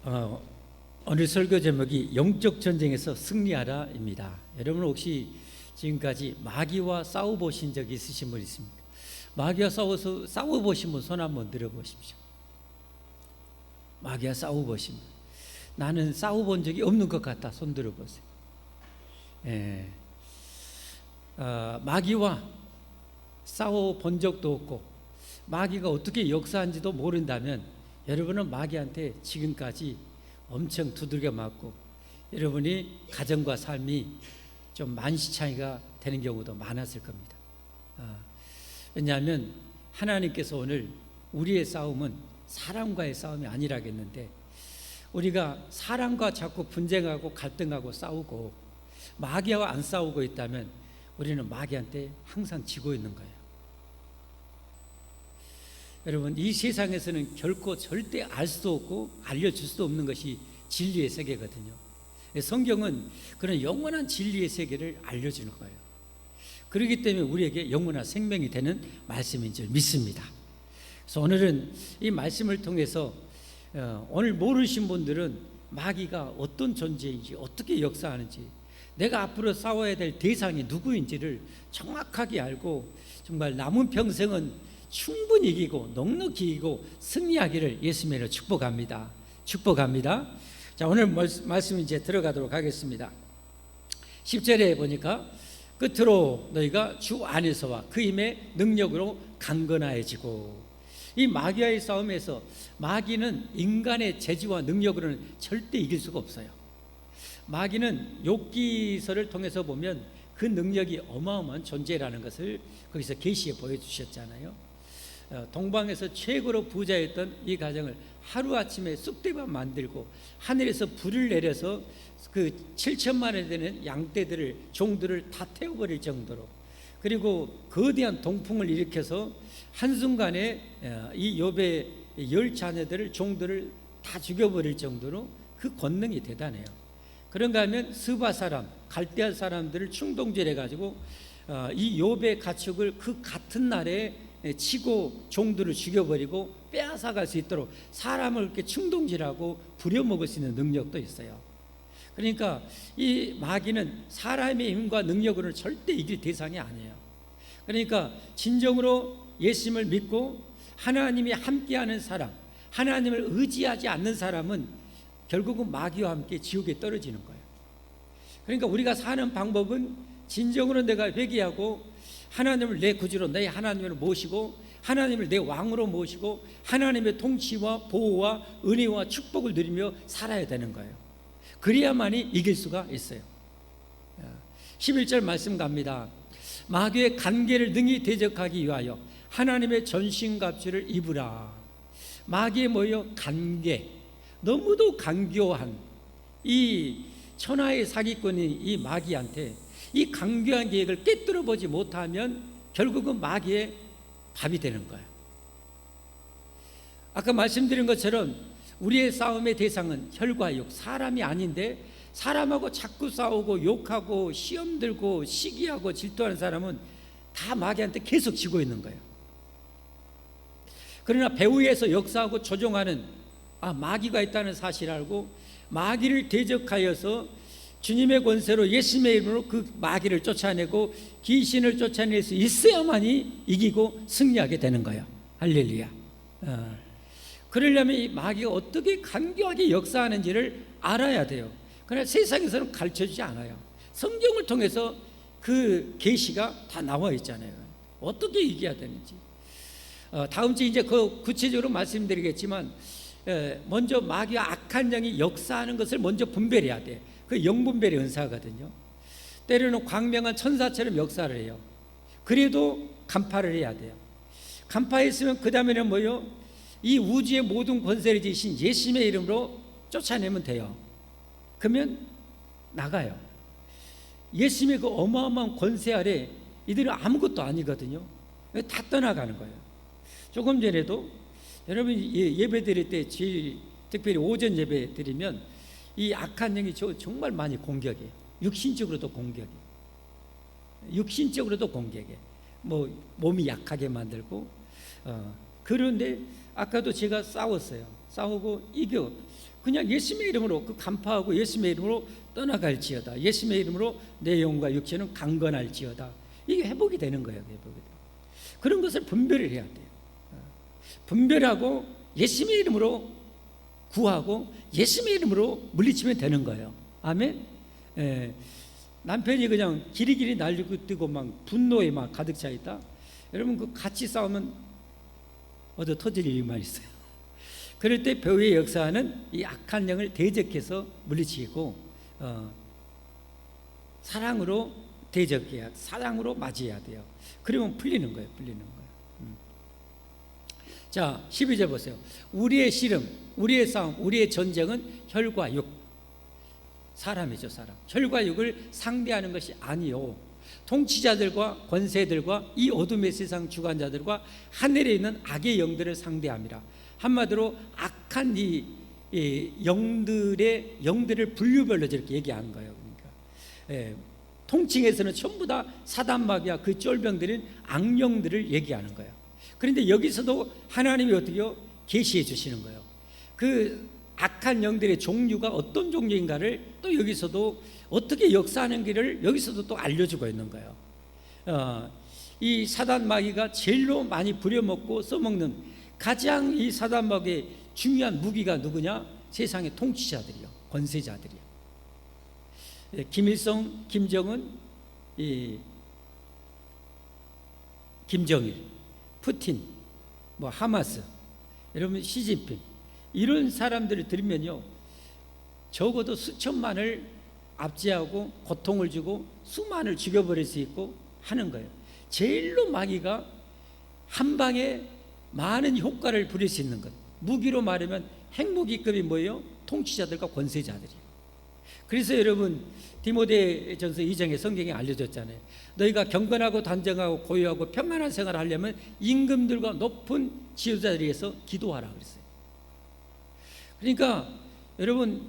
어, 오늘 설교 제목이 영적 전쟁에서 승리하라입니다. 여러분 혹시 지금까지 마귀와 싸워보신 적 있으신 분 있습니까? 마귀와 싸워보신 분 손 한번 들어보십시오. 마귀와 싸워보신 분. 나는 싸워본 적이 없는 것 같다. 손 들어보세요. 마귀와 싸워본 적도 없고 마귀가 어떻게 역사한지도 모른다면 여러분은 마귀한테 지금까지 엄청 두들겨 맞고 여러분이 가정과 삶이 좀 만시창이가 되는 경우도 많았을 겁니다. 왜냐하면 하나님께서 오늘 우리의 싸움은 사람과의 싸움이 아니라겠는데 우리가 사람과 자꾸 분쟁하고 갈등하고 싸우고 마귀와 안 싸우고 있다면 우리는 마귀한테 항상 지고 있는 거예요. 여러분, 이 세상에서는 결코 절대 알 수도 없고 알려줄 수도 없는 것이 진리의 세계거든요. 성경은 그런 영원한 진리의 세계를 알려주는 거예요. 그렇기 때문에 우리에게 영원한 생명이 되는 말씀인 줄 믿습니다. 그래서 오늘은 이 말씀을 통해서 오늘 모르신 분들은 마귀가 어떤 존재인지 어떻게 역사하는지 내가 앞으로 싸워야 될 대상이 누구인지를 정확하게 알고 정말 남은 평생은 충분히 이기고 넉넉히 이기고 승리하기를 예수님으로 축복합니다. 축복합니다. 자, 오늘 말씀 이제 들어가도록 하겠습니다. 10절에 보니까 끝으로 너희가 주 안에서와 그 힘의 능력으로 강건하여지고, 이 마귀와의 싸움에서 마귀는 인간의 재주와 능력으로는 절대 이길 수가 없어요. 마귀는 욥기서를 통해서 보면 그 능력이 어마어마한 존재라는 것을 거기서 계시해 보여주셨잖아요. 동방에서 최고로 부자였던 이 가정을 하루아침에 쑥대밭 만들고 하늘에서 불을 내려서 그 7천만에 되는 양떼들을 종들을 다 태워버릴 정도로, 그리고 거대한 동풍을 일으켜서 한순간에 이 욥의 10자녀들을 종들을 다 죽여버릴 정도로 그 권능이 대단해요. 그런가 하면 스바 사람, 갈대아 사람들을 충동질해가지고 이 욥의 가축을 그 같은 날에 치고 종들을 죽여버리고 빼앗아갈 수 있도록 사람을 이렇게 충동질하고 부려먹을 수 있는 능력도 있어요. 그러니까 이 마귀는 사람의 힘과 능력으로는 절대 이길 대상이 아니에요. 그러니까 진정으로 예수님을 믿고 하나님이 함께하는 사람, 하나님을 의지하지 않는 사람은 결국은 마귀와 함께 지옥에 떨어지는 거예요. 그러니까 우리가 사는 방법은 진정으로 내가 회개하고 하나님을 내 구주로 내 하나님을 모시고 하나님을 내 왕으로 모시고 하나님의 통치와 보호와 은혜와 축복을 누리며 살아야 되는 거예요. 그래야만이 이길 수가 있어요. 11절 말씀 갑니다. 마귀의 간계를 능히 대적하기 위하여 하나님의 전신갑주를 입으라. 마귀의 뭐예요? 간계. 너무도 간교한 이 천하의 사기꾼인 이 마귀한테 이 강교한 계획을 깨뜨려 보지 못하면 결국은 마귀의 밥이 되는 거예요. 아까 말씀드린 것처럼 우리의 싸움의 대상은 혈과 육, 사람이 아닌데 사람하고 자꾸 싸우고 욕하고 시험 들고 시기하고 질투하는 사람은 다 마귀한테 계속 지고 있는 거예요. 그러나 배후에서 역사하고 조종하는 마귀가 있다는 사실을 알고 마귀를 대적하여서 주님의 권세로 예수님의 이름으로 그 마귀를 쫓아내고 귀신을 쫓아낼 수 있어야만이 이기고 승리하게 되는 거예요. 할렐루야. 그러려면 이 마귀가 어떻게 간교하게 역사하는지를 알아야 돼요. 그러나 세상에서는 가르쳐주지 않아요. 성경을 통해서 그 계시가 다 나와 있잖아요. 어떻게 이겨야 되는지. 다음 주에 이제 그 구체적으로 말씀드리겠지만 먼저 마귀와 악한 영이 역사하는 것을 먼저 분별해야 돼. 그 영분별의 은사거든요. 때로는 광명한 천사처럼 역사를 해요. 그래도 간파를 해야 돼요. 간파했으면 그 다음에는 뭐요? 이 우주의 모든 권세를 지신 예수님의 이름으로 쫓아내면 돼요. 그러면 나가요. 예수님의 그 어마어마한 권세 아래 이들은 아무것도 아니거든요. 다 떠나가는 거예요. 조금 전에도 여러분 예배 드릴 때 특별히 오전 예배 드리면 이 악한 영이 정말 많이 공격해요. 육신적으로도 공격해. 육신적으로도 공격해. 몸이 약하게 만들고. 그런데 아까도 제가 싸웠어요. 싸우고 이겨. 그냥 예수님의 이름으로 그 간파하고 예수님의 이름으로 떠나갈지어다. 예수님의 이름으로 내 영과 육체는 강건할지어다. 이게 회복이 되는 거예요. 회복이 돼요. 그런 것을 분별을 해야 돼요. 분별하고 예수님의 이름으로 구하고 예수님의 이름으로 물리치면 되는 거예요. 아멘. 남편이 그냥 기리기리 날리고 뛰고 막 분노에 막 가득 차 있다. 여러분 그 같이 싸우면 얻어 터질 일만 있어요. 그럴 때 배우의 역사는 이 악한 영을 대적해서 물리치고 사랑으로 대적해야, 사랑으로 맞이해야 돼요. 그러면 풀리는 거예요. 풀리는 거예요. 자, 12절 보세요. 우리의 씨름, 우리의 싸움, 우리의 전쟁은 혈과 육. 사람이죠, 사람. 혈과 육을 상대하는 것이 아니요. 통치자들과 권세들과 이 어둠의 세상 주관자들과 하늘에 있는 악의 영들을 상대함이라. 한마디로 악한 이 영들을 분류별로 저렇게 얘기하는 거예요. 그러니까 통칭에서는 전부 다 사단마귀와 그 쫄병들인 악령들을 얘기하는 거예요. 그런데 여기서도 하나님이 어떻게요? 계시해 주시는 거예요. 그 악한 영들의 종류가 어떤 종류인가를 또 여기서도 어떻게 역사하는지를 여기서도 또 알려주고 있는 거예요. 이 사단마귀가 제일로 많이 부려먹고 써먹는 가장 이 사단마귀의 중요한 무기가 누구냐? 세상의 통치자들이요, 권세자들이요. 김일성, 김정은, 김정일, 푸틴, 뭐 하마스, 여러분 시진핑 이런 사람들을 들으면요, 적어도 수천만을 압제하고 고통을 주고 수만을 죽여버릴 수 있고 하는 거예요. 제일로 마귀가 한 방에 많은 효과를 부릴 수 있는 것, 무기로 말하면 핵무기급이 뭐예요? 통치자들과 권세자들이에요. 그래서 여러분 디모데전서 2장에 성경에 알려줬잖아요. 너희가 경건하고 단정하고 고요하고 평안한 생활을 하려면 임금들과 높은 지도자들에서 기도하라 그랬어요. 그러니까 여러분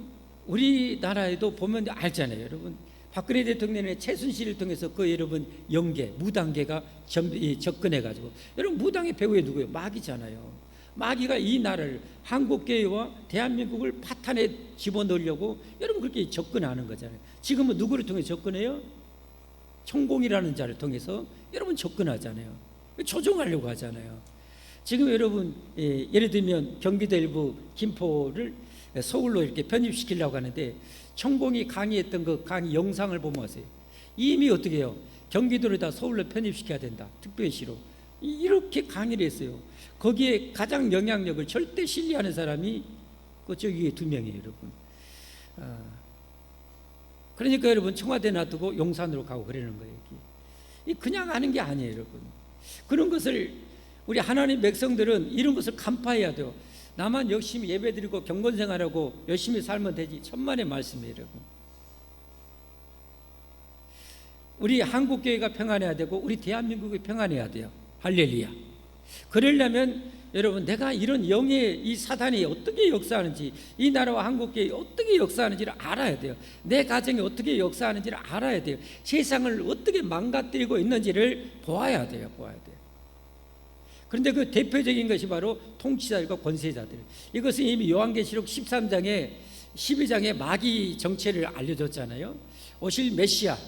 우리나라에도 보면 알잖아요. 여러분 박근혜 대통령의 최순실을 통해서 그 여러분 영계 무당계가 접근해가지고, 여러분 무당의 배후에 누구예요? 마귀잖아요. 마귀가 이 나라를, 한국교회와 대한민국을 파탄에 집어넣으려고 여러분 그렇게 접근하는 거잖아요. 지금은 누구를 통해 접근해요? 천공이라는 자를 통해서 여러분 접근하잖아요. 조종하려고 하잖아요. 지금 여러분 예를 들면 경기도 일부 김포를 서울로 이렇게 편입시키려고 하는데, 천공이 강의했던 그 강의 영상을 보면 아세요. 이미 어떻게 해요? 경기도를 다 서울로 편입시켜야 된다, 특별시로. 이렇게 강의를 했어요. 거기에 가장 영향력을 절대 신뢰하는 사람이 그저 위에 2명이에요, 여러분. 그러니까 여러분 청와대 놔두고 용산으로 가고 그러는 거예요. 그냥 하는 게 아니에요, 여러분. 그런 것을 우리 하나님 백성들은 이런 것을 간파해야 돼요. 나만 열심히 예배드리고 경건생활하고 열심히 살면 되지, 천만의 말씀이에요, 여러분. 우리 한국교회가 평안해야 되고 우리 대한민국이 평안해야 돼요. 할렐루야. 그러려면 여러분 내가 이런 영의 이 사단이 어떻게 역사하는지, 이 나라와 한국교회에 어떻게 역사하는지를 알아야 돼요. 내 가정이 어떻게 역사하는지를 알아야 돼요. 세상을 어떻게 망가뜨리고 있는지를 보아야 돼요. 그런데 그 대표적인 것이 바로 통치자들과 권세자들. 이것은 이미 요한계시록 13장에 12장에 마귀 정체를 알려줬잖아요. 오실 메시아,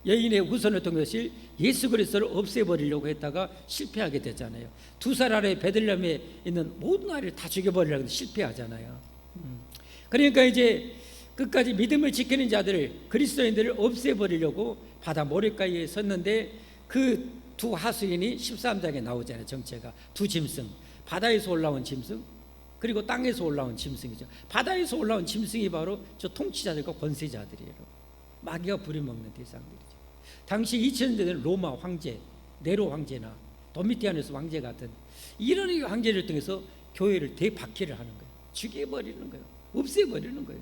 여인의 후손을 통해서 예수 그리스도를 없애버리려고 했다가 실패하게 됐잖아요. 2살 아래 베들레헴에 있는 모든 아이를 다 죽여버리려고 해서 실패하잖아요. 그러니까 이제 끝까지 믿음을 지키는 자들을, 그리스도인들을 없애버리려고 바다 모래가에 섰는데, 그 두 하수인이 13장에 나오잖아요. 정체가 두 짐승, 바다에서 올라온 짐승, 그리고 땅에서 올라온 짐승이죠. 바다에서 올라온 짐승이 바로 저 통치자들과 권세자들이에요. 마귀가 부려먹는 대상들이죠. 당시 2000년 전 로마 황제, 네로 황제나 도미티아누스 황제 같은 이런 황제를 통해서 교회를 대박해를 하는 거예요. 죽여버리는 거예요. 없애버리는 거예요.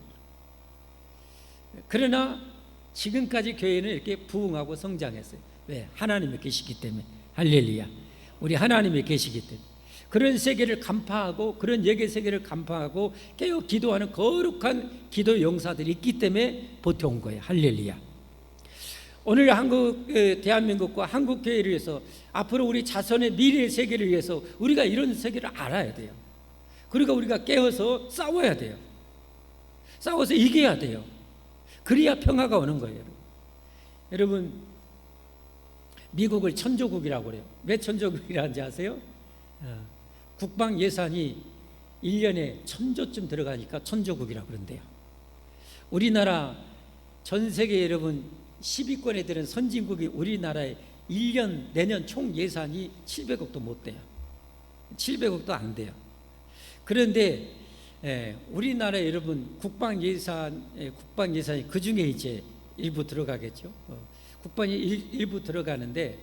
그러나 지금까지 교회는 이렇게 부흥하고 성장했어요. 왜? 하나님이 계시기 때문에. 할렐루야. 우리 하나님이 계시기 때문에. 그런 세계를 간파하고, 그런 예계 세계를 간파하고 깨어 기도하는 거룩한 기도 용사들이 있기 때문에 버텨온 거예요. 할렐루야. 오늘 한국, 대한민국과 한국교회를 위해서, 앞으로 우리 자손의 미래의 세계를 위해서 우리가 이런 세계를 알아야 돼요. 그러니까 우리가 깨어서 싸워야 돼요. 싸워서 이겨야 돼요. 그래야 평화가 오는 거예요. 여러분, 미국을 천조국이라고 그래요. 왜 천조국이라는지 아세요? 국방 예산이 1년에 1,000조쯤 들어가니까 천조국이라고 그런대요. 우리나라 전 세계 여러분 10위권에 드는 선진국이 우리나라에 1년 내년 총 예산이 700억도 못 돼요. 700억도 안 돼요. 그런데 우리나라 여러분 국방 예산이 그 중에 이제 일부 들어가겠죠. 국방이 일부 들어가는데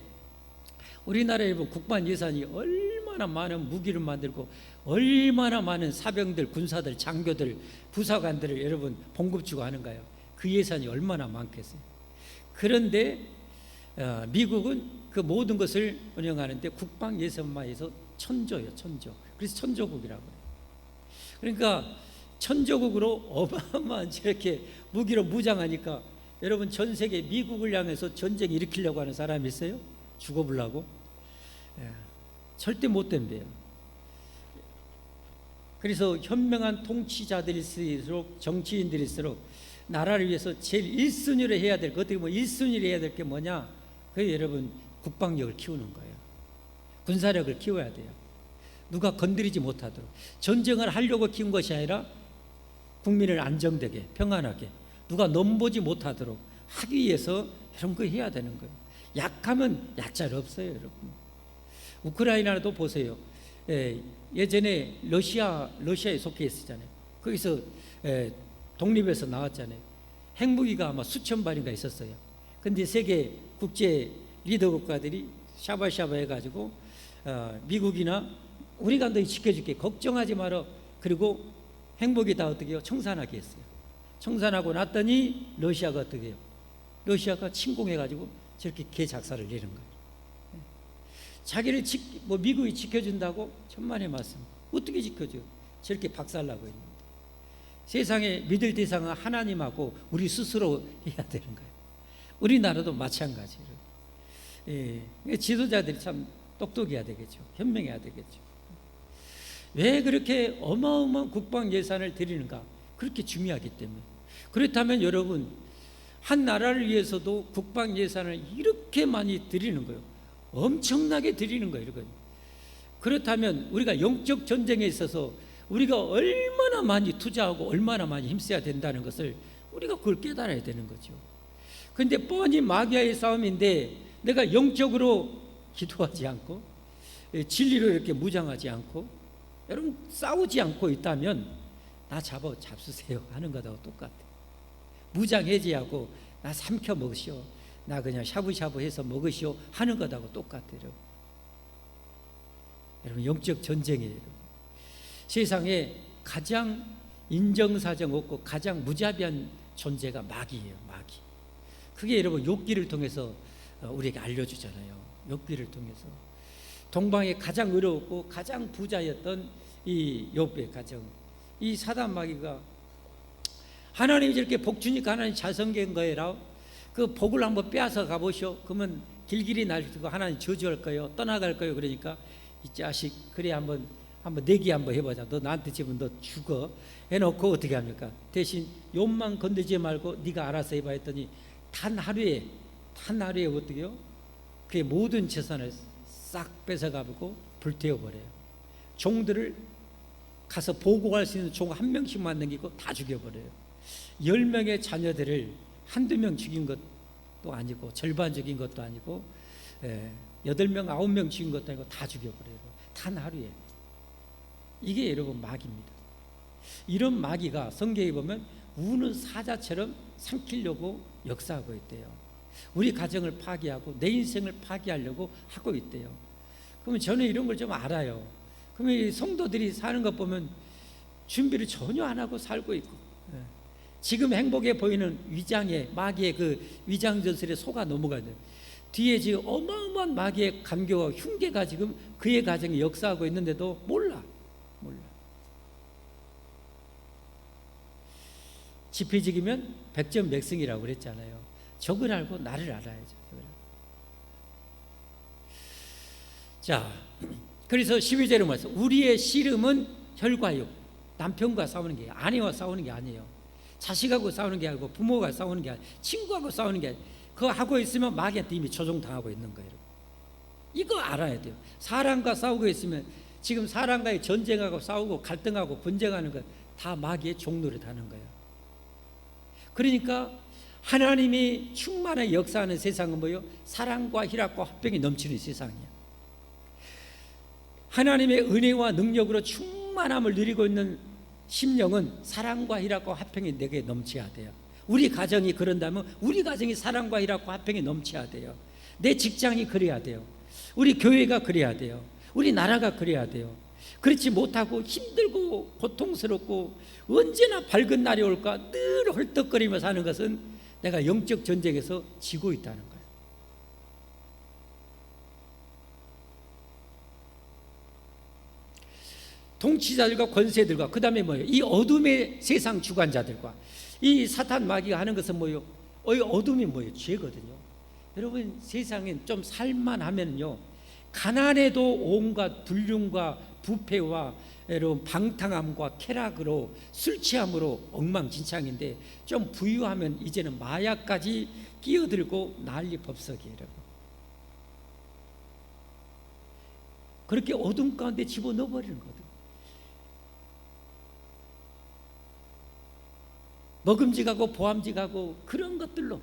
우리나라 여러분 국방 예산이 얼마나 많은 무기를 만들고 얼마나 많은 사병들, 군사들, 장교들, 부사관들을 여러분 봉급주고 하는가요? 그 예산이 얼마나 많겠어요. 그런데 미국은 그 모든 것을 운영하는데 국방 예산만 해서 1,000조예요. 1,000조. 그래서 천조국이라고 해요. 그러니까 천조국으로 어마어마한 저렇게 무기로 무장하니까 여러분 전 세계 미국을 향해서 전쟁 일으키려고 하는 사람이 있어요? 죽어보려고? 절대 못 된대요. 그래서 현명한 통치자들일수록 정치인들일수록 나라를 위해서 제일 1순위로 해야 될 것, 어떻게 보면 1순위로 해야 될 게 뭐냐? 그게 여러분 국방력을 키우는 거예요. 군사력을 키워야 돼요. 누가 건드리지 못하도록. 전쟁을 하려고 키운 것이 아니라 국민을 안정되게 평안하게 누가 넘보지 못하도록 하기 위해서 이런 거 해야 되는 거예요. 약하면 약잘 없어요, 여러분. 우크라이나도 보세요. 예전에 러시아에 속해 있었잖아요. 거기서 독립해서 나왔잖아요. 핵무기가 아마 수천 발인가 있었어요. 근데 세계 국제 리더 국가들이 샤바샤바 해가지고 미국이나 우리가 너희 지켜줄게, 걱정하지 마라. 그리고 핵무기 다 어떻게 해요? 청산하게 했어요. 청산하고 났더니 러시아가 어떻게 해요? 러시아가 침공해가지고 저렇게 개작사를 내는 거예요. 자기를 미국이 지켜준다고 천만의 말씀. 어떻게 지켜줘요? 저렇게 박살나고 있는 거예요. 세상에 믿을 대상은 하나님하고 우리 스스로 해야 되는 거예요. 우리나라도 마찬가지로. 지도자들이 참 똑똑해야 되겠죠. 현명해야 되겠죠. 왜 그렇게 어마어마한 국방 예산을 드리는가? 그렇게 중요하기 때문에. 그렇다면 여러분, 한 나라를 위해서도 국방 예산을 이렇게 많이 드리는 거예요. 엄청나게 드리는 거예요. 그렇다면 우리가 영적 전쟁에 있어서 우리가 얼마나 많이 투자하고 얼마나 많이 힘써야 된다는 것을 우리가 그걸 깨달아야 되는 거죠. 그런데 뻔히 마귀와의 싸움인데 내가 영적으로 기도하지 않고 진리로 이렇게 무장하지 않고 여러분 싸우지 않고 있다면 나 잡수세요 하는 것하고 똑같아요. 무장해제하고 나 삼켜 먹으시오, 나 그냥 샤브샤브 해서 먹으시오 하는 것하고 똑같아요. 여러분 영적 전쟁이에요. 세상에 가장 인정사정 없고 가장 무자비한 존재가 마귀예요. 마귀. 그게 여러분 욥기를 통해서 우리에게 알려주잖아요. 욥기를 통해서 동방에 가장 의롭고 가장 부자였던 이 욥의 가정, 이 사단 마귀가 하나님이 저렇게 복 주니까 하나님 자성계인 거예요. 그 복을 한번 빼앗아 가보시오. 그러면 길길이 날리고 하나님 저주할 거예요. 떠나갈 거예요. 그러니까 이 자식 그래 한번 내기 한번 해보자. 너 나한테 집은 너 죽어 해놓고 어떻게 합니까? 대신 욥만 건드리지 말고 네가 알아서 해봐 했더니 단 하루에 어떻게요? 그의 모든 재산을 싹 뺏어가고 불태워버려요. 종들을 가서 보고할 수 있는 종 한 명씩만 남기고 다 죽여버려요. 10명의 자녀들을 한두 명 죽인 것도 아니고 절반 죽인 것도 아니고 8명, 9명 죽인 것도 아니고 다 죽여버려요. 단 하루에. 이게 여러분 마귀입니다. 이런 마귀가 성경에 보면 우는 사자처럼 삼키려고 역사하고 있대요. 우리 가정을 파괴하고 내 인생을 파괴하려고 하고 있대요. 그러면 저는 이런 걸 좀 알아요. 그러면 이 성도들이 사는 것 보면 준비를 전혀 안 하고 살고 있고, 지금 행복해 보이는 위장에 마귀의 그 위장 전술에 속아 넘어가야 돼요. 뒤에 지금 어마어마한 마귀의 감교와 흉계가 지금 그의 가정에 역사하고 있는데도 몰라. 지피지기면 백전백승이라고 그랬잖아요. 적을 알고 나를 알아야죠. 자, 그래서 12절에 말씀, 우리의 씨름은 혈과욕, 남편과 싸우는 게 아내와 싸우는 게 아니에요. 자식하고 싸우는 게 아니고 부모가 싸우는 게 아니고 친구하고 싸우는 게 아니고 그거 하고 있으면 마귀한테 이미 조종당하고 있는 거예요. 이거 알아야 돼요. 사람과 싸우고 있으면 지금 사람과의 전쟁하고 싸우고 갈등하고 분쟁하는 건 다 마귀의 종노릇 하는 거예요. 그러니까 하나님이 충만하게 역사하는 세상은 뭐예요? 사랑과 희락과 화평이 넘치는 세상이에요. 하나님의 은혜와 능력으로 충만함을 누리고 있는 심령은 사랑과 희락과 화평이 내게 넘쳐야 돼요. 우리 가정이 그런다면 우리 가정이 사랑과 희락과 화평이 넘쳐야 돼요. 내 직장이 그래야 돼요. 우리 교회가 그래야 돼요. 우리 나라가 그래야 돼요. 그렇지 못하고 힘들고 고통스럽고 언제나 밝은 날이 올까 늘 헐떡거리며 사는 것은 내가 영적 전쟁에서 지고 있다는 거예요. 통치자들과 권세들과 그 다음에 뭐예요? 이 어둠의 세상 주관자들과 이 사탄 마귀가 하는 것은 뭐예요? 이 어둠이 뭐예요? 죄거든요. 여러분 세상엔 좀 살만하면요 가난해도 온갖 불륜과 부패와 여러분 방탕함과 쾌락으로 술 취함으로 엉망진창인데 좀 부유하면 이제는 마약까지 끼어들고 난리 법석이에요. 여러분 그렇게 어둠 가운데 집어넣어버리는 거거든요. 먹음직하고 보암직하고 그런 것들로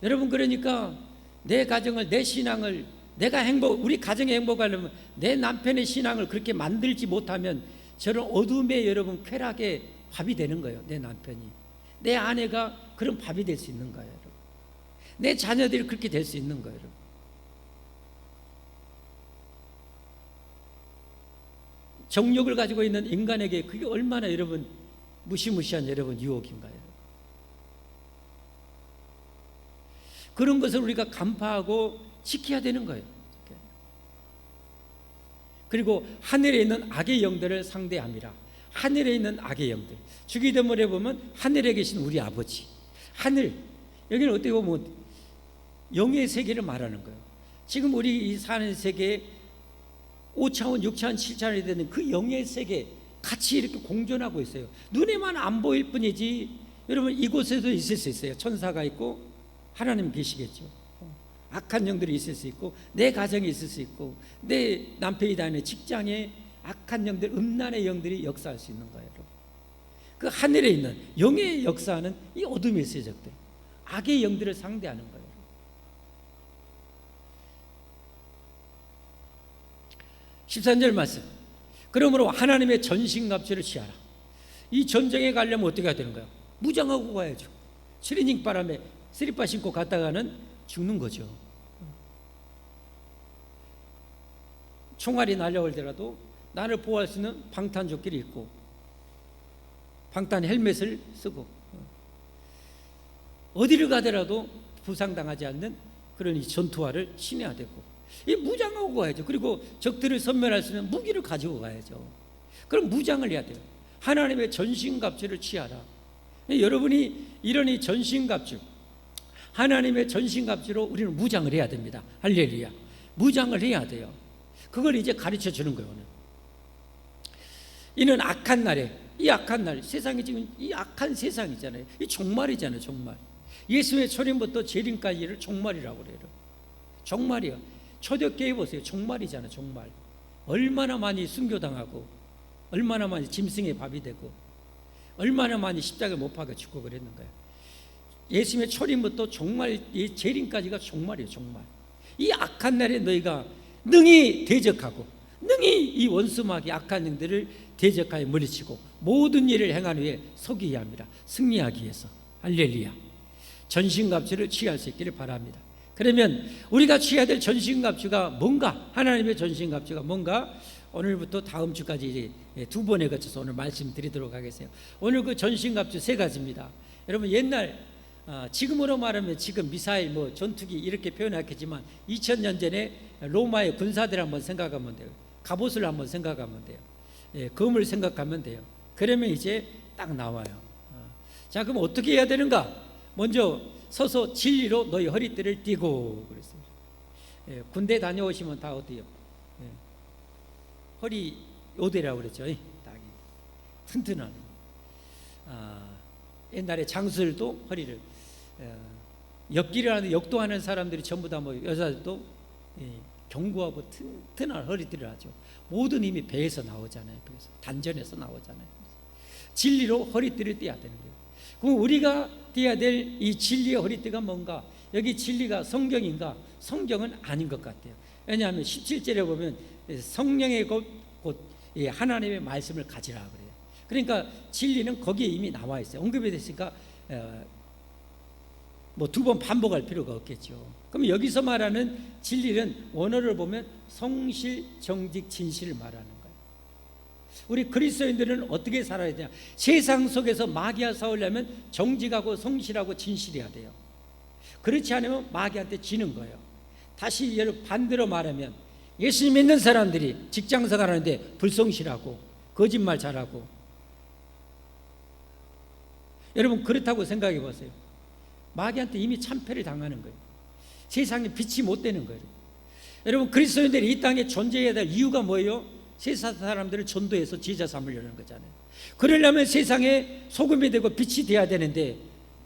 여러분 그러니까 내 가정을 내 신앙을 내가 우리 가정이 행복하려면 내 남편의 신앙을 그렇게 만들지 못하면 저런 어둠의 여러분 쾌락의 밥이 되는 거예요. 내 남편이 내 아내가 그런 밥이 될 수 있는 거예요. 여러분. 내 자녀들이 그렇게 될 수 있는 거예요. 여러분. 정욕을 가지고 있는 인간에게 그게 얼마나 여러분 무시무시한 여러분 유혹인가요? 그런 것을 우리가 간파하고 지켜야 되는 거예요. 그리고 하늘에 있는 악의 영들을 상대함이라. 하늘에 있는 악의 영들. 주기도문에 보면 하늘에 계신 우리 아버지. 하늘 여기는 어떻게 보면 영의 세계를 말하는 거예요. 지금 우리 이 사는 세계에 5차원, 6차원, 7차원이 되는 그 영의 세계 같이 이렇게 공존하고 있어요. 눈에만 안 보일 뿐이지 여러분 이곳에도 있을 수 있어요. 천사가 있고 하나님 계시겠죠. 악한 영들이 있을 수 있고 내 가정에 있을 수 있고 내 남편이 다니는 직장에 악한 영들, 음란의 영들이 역사할 수 있는 거예요. 그 하늘에 있는 영의 역사는 이 어둠의 세력들, 악의 영들을 상대하는 거예요. 13절 말씀. 그러므로 하나님의 전신갑주를 취하라. 이 전쟁에 가려면 어떻게 해야 되는 거예요? 무장하고 가야죠. 추리닝 바람에 스리퍼 신고 갔다가는 죽는 거죠. 총알이 날려올더라도 나를 보호할 수 있는 방탄조끼를 입고 방탄 헬멧을 쓰고 어디를 가더라도 부상당하지 않는 그런 이 전투화를 신어야 되고 이 무장하고 가야죠. 그리고 적들을 섬멸할 수 있는 무기를 가지고 가야죠. 그럼 무장을 해야 돼요. 하나님의 전신갑주를 취하라. 여러분이 이런 이 전신갑주, 하나님의 전신갑주로 우리는 무장을 해야 됩니다. 할렐루야. 무장을 해야 돼요. 그걸 이제 가르쳐 주는 거예요. 오늘. 이는 악한 날에, 이 악한 날, 세상이 지금 이 악한 세상이잖아요. 이 종말이잖아요. 종말. 예수의 초림부터 재림까지를 종말이라고 그래요. 종말이요. 초대교회 보세요. 종말이잖아요. 종말. 얼마나 많이 순교당하고 얼마나 많이 짐승의 밥이 되고 얼마나 많이 십자가에 못 박아 죽고 그랬는 거예요. 예수님의 초림부터 종말, 재림까지가 종말이에요. 종말. 이 악한 날에 너희가 능히 대적하고 능히 이 원수마귀 악한 영들을 대적하여 물리치고 모든 일을 행한 후에 서기야 합니다. 승리하기 위해서. 할렐루야. 전신갑주를 취할 수 있기를 바랍니다. 그러면 우리가 취해야 될 전신갑주가 뭔가, 하나님의 전신갑주가 뭔가, 오늘부터 다음 주까지 두 번에 거쳐서 오늘 말씀드리도록 하겠어요. 오늘 그 전신갑주 세 가지입니다. 여러분 옛날 지금으로 말하면 지금 미사일 뭐 전투기 이렇게 표현했겠지만 2000년 전에 로마의 군사들 한번 생각하면 돼요. 갑옷을 한번 생각하면 돼요. 검을 생각하면 돼요. 그러면 이제 딱 나와요. 자, 그럼 어떻게 해야 되는가? 먼저 서서 진리로 너희 허리띠를 띠고 그랬어요. 군대 다녀오시면 다 어때요? 허리 요대라고 그랬죠. 딱 튼튼한. 옛날에 장수들도 허리를 역기를 하는데 역도하는 사람들이 전부 다 뭐 여자들도 견고하고 튼튼한 허리띠를 하죠. 모든 힘이 배에서 나오잖아요. 배에서 단전에서 나오잖아요. 진리로 허리띠를 떼야 되는 거예요. 그럼 우리가 떼야 될 이 진리의 허리띠가 뭔가? 여기 진리가 성경인가? 성경은 아닌 것 같아요. 왜냐하면 17절에 보면 성령의 곧 하나님의 말씀을 가지라 그래요. 그러니까 진리는 거기에 이미 나와 있어요. 언급이 됐으니까 뭐 두 번 반복할 필요가 없겠죠. 그럼 여기서 말하는 진리는 원어를 보면 성실, 정직, 진실을 말하는 거예요. 우리 그리스도인들은 어떻게 살아야 되냐? 세상 속에서 마귀와 싸우려면 정직하고 성실하고 진실해야 돼요. 그렇지 않으면 마귀한테 지는 거예요. 다시 반대로 말하면 예수 믿는 사람들이 직장생활 하는데 불성실하고 거짓말 잘하고, 여러분 그렇다고 생각해 보세요. 마귀한테 이미 참패를 당하는 거예요. 세상에 빛이 못 되는 거예요. 여러분 그리스도인들이 이 땅에 존재해야 될 이유가 뭐예요? 세상 사람들을 전도해서 제자 삼으려는 거잖아요. 그러려면 세상에 소금이 되고 빛이 돼야 되는데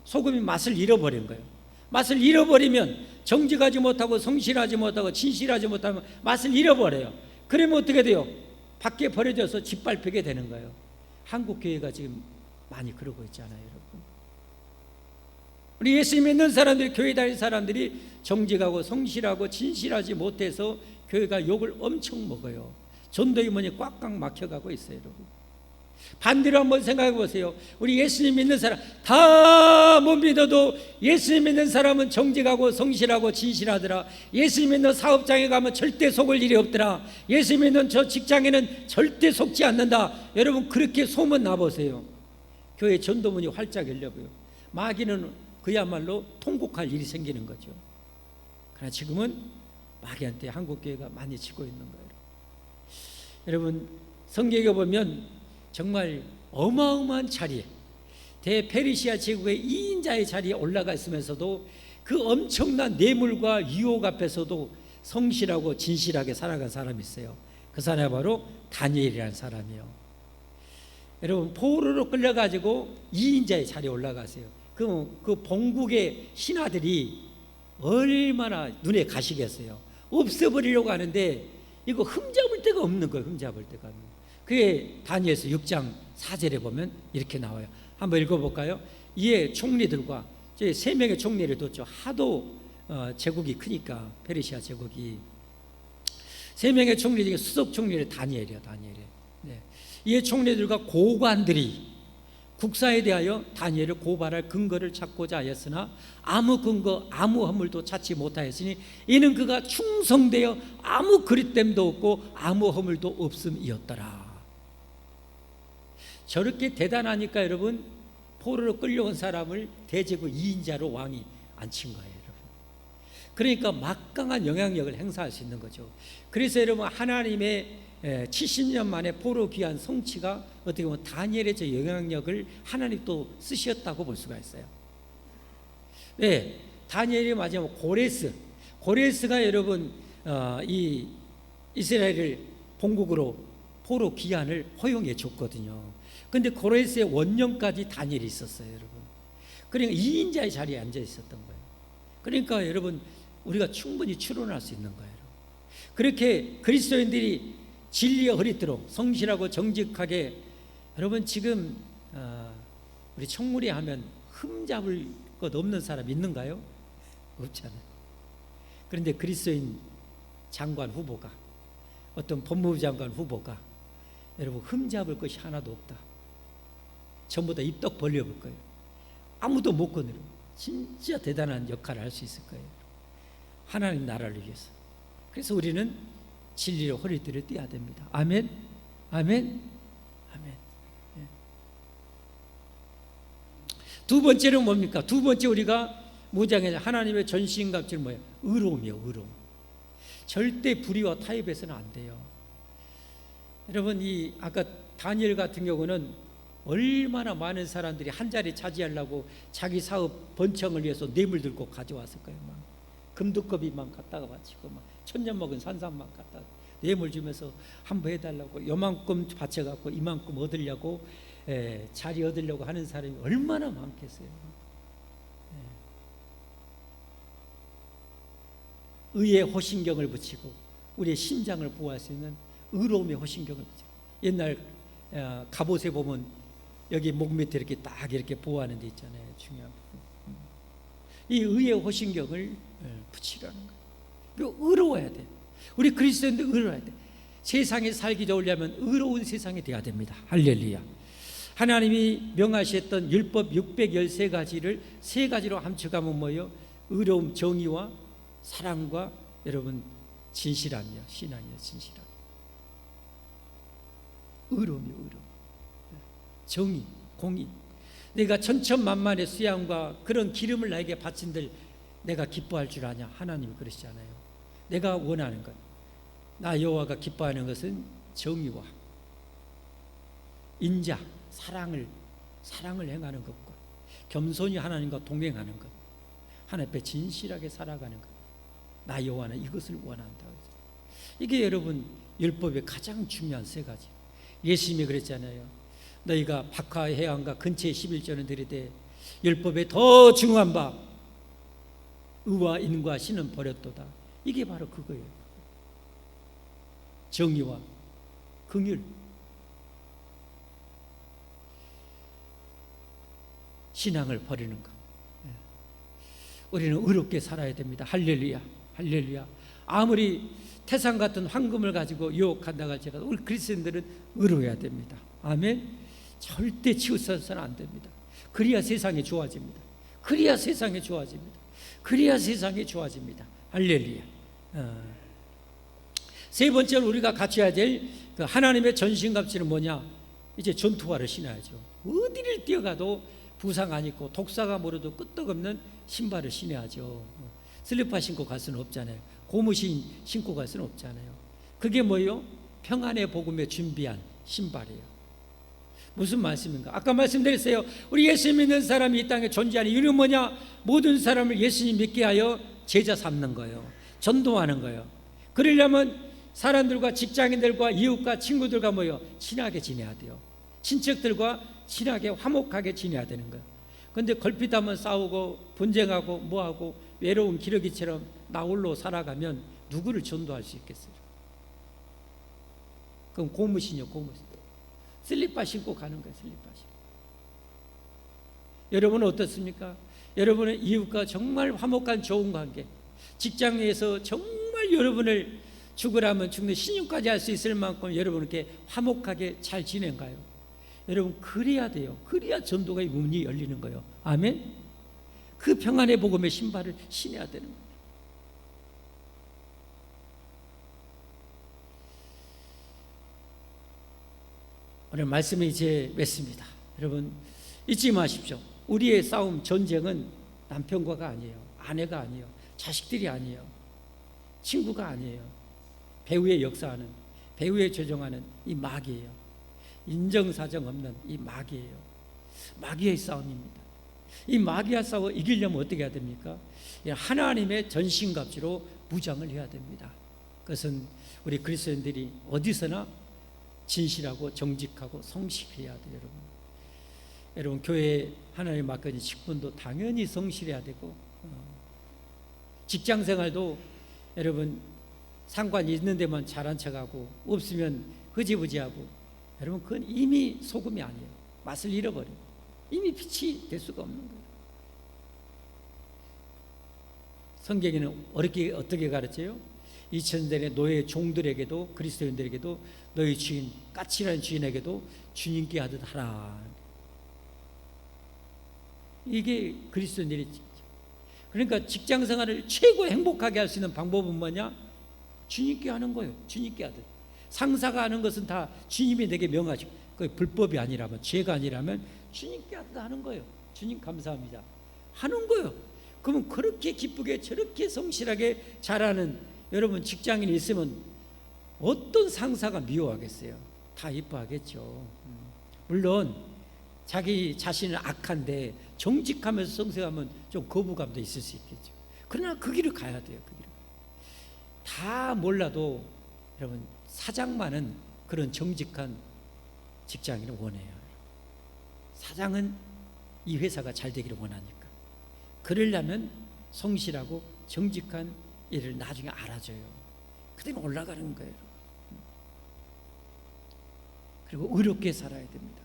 소금이 맛을 잃어버린 거예요. 맛을 잃어버리면 정직하지 못하고 성실하지 못하고 진실하지 못하면 맛을 잃어버려요. 그러면 어떻게 돼요? 밖에 버려져서 짓밟히게 되는 거예요. 한국 교회가 지금 많이 그러고 있잖아요, 여러분. 우리 예수 믿는 사람들이, 교회 다니는 사람들이 정직하고 성실하고 진실하지 못해서 교회가 욕을 엄청 먹어요. 전도의 문이 꽉꽉 막혀가고 있어요, 여러분. 반대로 한번 생각해 보세요. 우리 예수님 믿는 사람 다 못 믿어도 예수님 믿는 사람은 정직하고 성실하고 진실하더라. 예수님 믿는 사업장에 가면 절대 속을 일이 없더라. 예수님 믿는 저 직장에는 절대 속지 않는다. 여러분 그렇게 소문 나보세요. 교회 전도문이 활짝 열려고요. 마귀는 그야말로 통곡할 일이 생기는 거죠. 그러나 지금은 마귀한테 한국교회가 많이 지고 있는 거예요. 여러분 성경에 보면 정말 어마어마한 자리에, 대페르시아 제국의 2인자의 자리에 올라가 있으면서도 그 엄청난 뇌물과 유혹 앞에서도 성실하고 진실하게 살아간 사람이 있어요. 그 사람이 바로 다니엘이라는 사람이에요. 여러분 포로로 끌려가지고 2인자의 자리에 올라가세요. 그 본국의 신하들이 얼마나 눈에 가시겠어요. 없애버리려고 하는데 이거 흠잡을 데가 없는 거예요. 흠잡을 데가 없는 거예요. 그게 다니엘서 6장 4절에 보면 이렇게 나와요. 한번 읽어볼까요? 이에 총리들과 3명의 총리를 뒀죠. 하도 제국이 크니까, 페르시아 제국이. 3명의 총리 중에 수석 총리를 다니엘이에요. 네. 이에 총리들과 고관들이 국사에 대하여 다니엘을 고발할 근거를 찾고자 하였으나 아무 근거 아무 허물도 찾지 못하였으니 이는 그가 충성되어 아무 그릇됨도 없고 아무 허물도 없음이었더라. 저렇게 대단하니까 여러분 포로로 끌려온 사람을 대제국 2인자로 왕이 앉힌 거예요, 여러분. 그러니까 막강한 영향력을 행사할 수 있는 거죠. 그래서 여러분 하나님의 70년 만에 포로 귀한 성취가 어떻게 보면 다니엘의 저 영향력을 하나님 또 쓰셨다고 볼 수가 있어요. 네, 다니엘이 마지막 고레스가 여러분 이 이스라엘을 본국으로 포로 귀환을 허용해 줬거든요. 근데 고레스의 원년까지 다니엘이 있었어요, 여러분. 그러니까 2인자의 자리에 앉아 있었던 거예요. 그러니까 여러분 우리가 충분히 추론할 수 있는 거예요. 그렇게 그리스도인들이 진리의 허리띠로 성실하고 정직하게, 여러분 지금 우리 청문회 하면 흠잡을 것 없는 사람 있는가요? 없잖아요. 그런데 그리스도인 장관 후보가, 어떤 법무부 장관 후보가 여러분 흠잡을 것이 하나도 없다. 전부 다 입덕 벌려볼 거예요. 아무도 못 건드려. 진짜 대단한 역할을 할 수 있을 거예요. 하나님 나라를 위해서. 그래서 우리는 진리로 허리띠를 떼야 됩니다. 아멘, 아멘, 아멘. 예. 두 번째는 뭡니까? 두 번째 우리가 무장에 하나님의 전신갑주는 뭐예요? 의로움이요, 의로움. 절대 불의와 타협해서는 안 돼요. 여러분 이 아까 다니엘 같은 경우는 얼마나 많은 사람들이 한 자리 차지하려고 자기 사업 번창을 위해서 뇌물 들고 가져왔을 거예요. 막 금두꺼비만 갖다가 바치고 막 천년 먹은 산삼만 갖다가 뇌물 주면서 한번 해달라고 요만큼 바쳐갖고 이만큼 얻으려고 자리 얻으려고 하는 사람이 얼마나 많겠어요. 의의 호신경을 붙이고 우리의 심장을 보호할 수 있는 의로움의 호신경을 붙이고, 옛날 갑옷에 보면 여기 목 밑에 이렇게 딱 이렇게 보호하는 데 있잖아요. 중요한 부분. 이 의의 호신경을 붙이라는 거예요. 의로워야 돼. 우리 그리스도인들 의로워야 돼. 세상에 살기 좋으려면 의로운 세상이 돼야 됩니다. 할렐루야. 하나님이 명하셨던 율법 613가지를 3가지로 함축하면 뭐예요? 의로움, 정의와 사랑과 여러분 진실함이요. 신앙이요. 진실함. 의로움이요. 의로움. 정의, 공의. 내가 천천만만의 수양과 그런 기름을 나에게 바친들 내가 기뻐할 줄 아냐? 하나님이 그러시잖아요. 내가 원하는 것, 나 여호와가 기뻐하는 것은 정의와 인자, 사랑을 행하는 것과 겸손히 하나님과 동행하는 것, 하나님 앞에 진실하게 살아가는 것. 나 여호와는 이것을 원한다. 이게 여러분 율법의 가장 중요한 3가지. 예수님이 그랬잖아요. 너희가 박하 해안가 근처에 11조는 드리되 율법에 더 중요한 바 의와 인과 신은 버렸도다. 이게 바로 그거예요. 정의와 긍휼, 신앙을 버리는 것. 우리는 의롭게 살아야 됩니다. 할렐루야. 할렐루야. 아무리 태산 같은 황금을 가지고 유혹한다고 할지라도 우리 그리스도인들은 의로워야 됩니다. 아멘. 절대 치우쳐서는 안 됩니다. 그래야 세상이 좋아집니다. 그래야 세상이 좋아집니다. 그래야 세상이 좋아집니다. 할렐루야. 3번째로 우리가 갖춰야 될 그 하나님의 전신갑주는 뭐냐? 이제 전투화를 신어야죠. 어디를 뛰어가도 부상 안 입고 독사가 물어도 끄떡없는 신발을 신어야죠. 슬리퍼 신고 갈 수는 없잖아요. 고무신 신고 갈 수는 없잖아요. 그게 뭐예요? 평안의 복음에 준비한 신발이에요. 무슨 말씀인가? 아까 말씀드렸어요. 우리 예수 믿는 사람이 이 땅에 존재하는 이유는 뭐냐? 모든 사람을 예수님 믿게 하여 제자 삼는 거예요. 전도하는 거예요. 그러려면 사람들과 직장인들과 이웃과 친구들과 뭐요? 친하게 지내야 돼요. 친척들과 친하게 화목하게 지내야 되는 거예요. 그런데 걸핏하면 싸우고 분쟁하고 뭐하고 외로운 기러기처럼 나 홀로 살아가면 누구를 전도할 수 있겠어요? 그럼 고무신이요. 고무신. 슬리퍼 신고 가는 거예요. 슬리퍼 신고. 여러분은 어떻습니까? 여러분은 이웃과 정말 화목한 좋은 관계, 직장에서 정말 여러분을 죽으라면 죽는 신용까지 할 수 있을 만큼 여러분 이렇게 화목하게 잘 지낸가요? 여러분 그래야 돼요. 그래야 전도의 문이 열리는 거예요. 아멘. 그 평안의 복음의 신발을 신어야 되는 거예요. 오늘 말씀이 이제 맺습니다. 여러분 잊지 마십시오. 우리의 싸움, 전쟁은 남편과가 아니에요. 아내가 아니에요. 자식들이 아니에요. 친구가 아니에요. 배후에 역사하는, 배후에 조종하는 이 마귀예요. 인정사정 없는 이 마귀예요. 마귀의 싸움입니다. 이 마귀와 싸워 이기려면 어떻게 해야 됩니까? 하나님의 전신갑주로 무장을 해야 됩니다. 그것은 우리 그리스도인들이 어디서나 진실하고 정직하고 성실해야 돼요. 여러분 교회에 하나님 맡겨진 직분도 당연히 성실해야 되고, 직장생활도 여러분 상관이 있는 데만 잘한 척하고 없으면 흐지부지하고, 여러분 그건 이미 소금이 아니에요. 맛을 잃어버려요. 이미 빛이 될 수가 없는 거예요. 성경에는 어떻게 가르쳐요? 2000년의 노예 종들에게도 그리스도인들에게도 너희 주인, 까칠한 주인에게도 주님께 하듯 하라. 이게 그리스도인들의 그러니까 직장 생활을 최고 행복하게 할 수 있는 방법은 뭐냐? 주님께 하는 거예요. 주님께 하듯. 상사가 하는 것은 다 주님이 내게 명하시고, 그 불법이 아니라면, 죄가 아니라면 주님께 하듯 하는 거예요. 주님 감사합니다. 하는 거예요. 그러면 그렇게 기쁘게 저렇게 성실하게 잘하는 여러분 직장인이 있으면 어떤 상사가 미워하겠어요? 다 이뻐하겠죠. 물론 자기 자신은 악한데 정직하면서 성실하면 좀 거부감도 있을 수 있겠죠. 그러나 그 길을 가야 돼요. 그 길을. 다 몰라도 여러분 사장만은 그런 정직한 직장인을 원해요. 사장은 이 회사가 잘 되기를 원하니까. 그러려면 성실하고 정직한 일을 나중에 알아줘요. 그때는 올라가는 거예요. 그리고 의롭게 살아야 됩니다.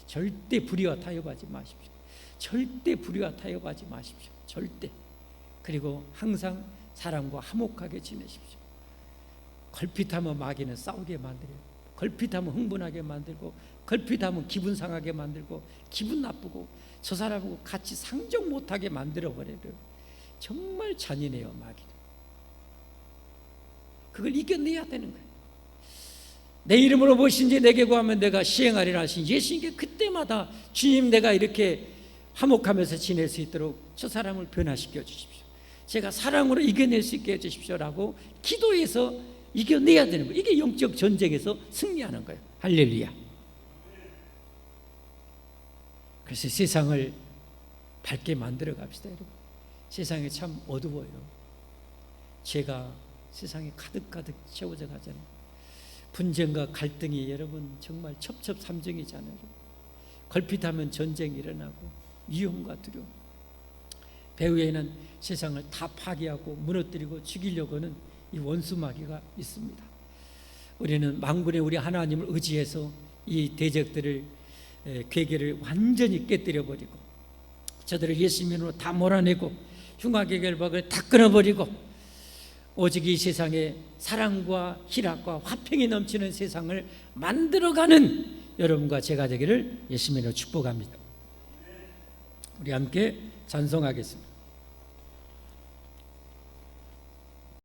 절대 불의와 타협하지 마십시오. 절대 불의와 타협하지 마십시오. 절대. 그리고 항상 사람과 화목하게 지내십시오. 걸핏하면 마귀는 싸우게 만들어요. 걸핏하면 흥분하게 만들고, 걸핏하면 기분 상하게 만들고, 기분 나쁘고, 저 사람하고 같이 상종 못하게 만들어버려요. 정말 잔인해요, 마귀는. 그걸 이겨내야 되는 거예요. 내 이름으로 무엇인지 내게 구하면 내가 시행하리라 하신 예수님께 그때마다 주님, 내가 이렇게 화목하면서 지낼 수 있도록 저 사람을 변화시켜 주십시오. 제가 사랑으로 이겨낼 수 있게 해주십시오라고 기도해서 이겨내야 되는 거예요. 이게 영적 전쟁에서 승리하는 거예요. 할렐루야. 그래서 세상을 밝게 만들어 갑시다, 여러분. 세상이 참 어두워요. 죄가 세상에 가득가득 채워져 가잖아요. 분쟁과 갈등이 여러분 정말 첩첩삼중이잖아요. 걸핏하면 전쟁이 일어나고 위험과 두려움. 배후에는 세상을 다 파괴하고 무너뜨리고 죽이려고 하는 이 원수 마귀가 있습니다. 우리는 만군의 우리 하나님을 의지해서 이 대적들을, 괴계를 완전히 깨뜨려 버리고, 저들을 예수님으로 다 몰아내고, 흉악의 결박을 다 끊어버리고, 오직 이 세상에 사랑과 희락과 화평이 넘치는 세상을 만들어가는 여러분과 제가 되기를 예수님으로 축복합니다. 우리 함께 찬송하겠습니다.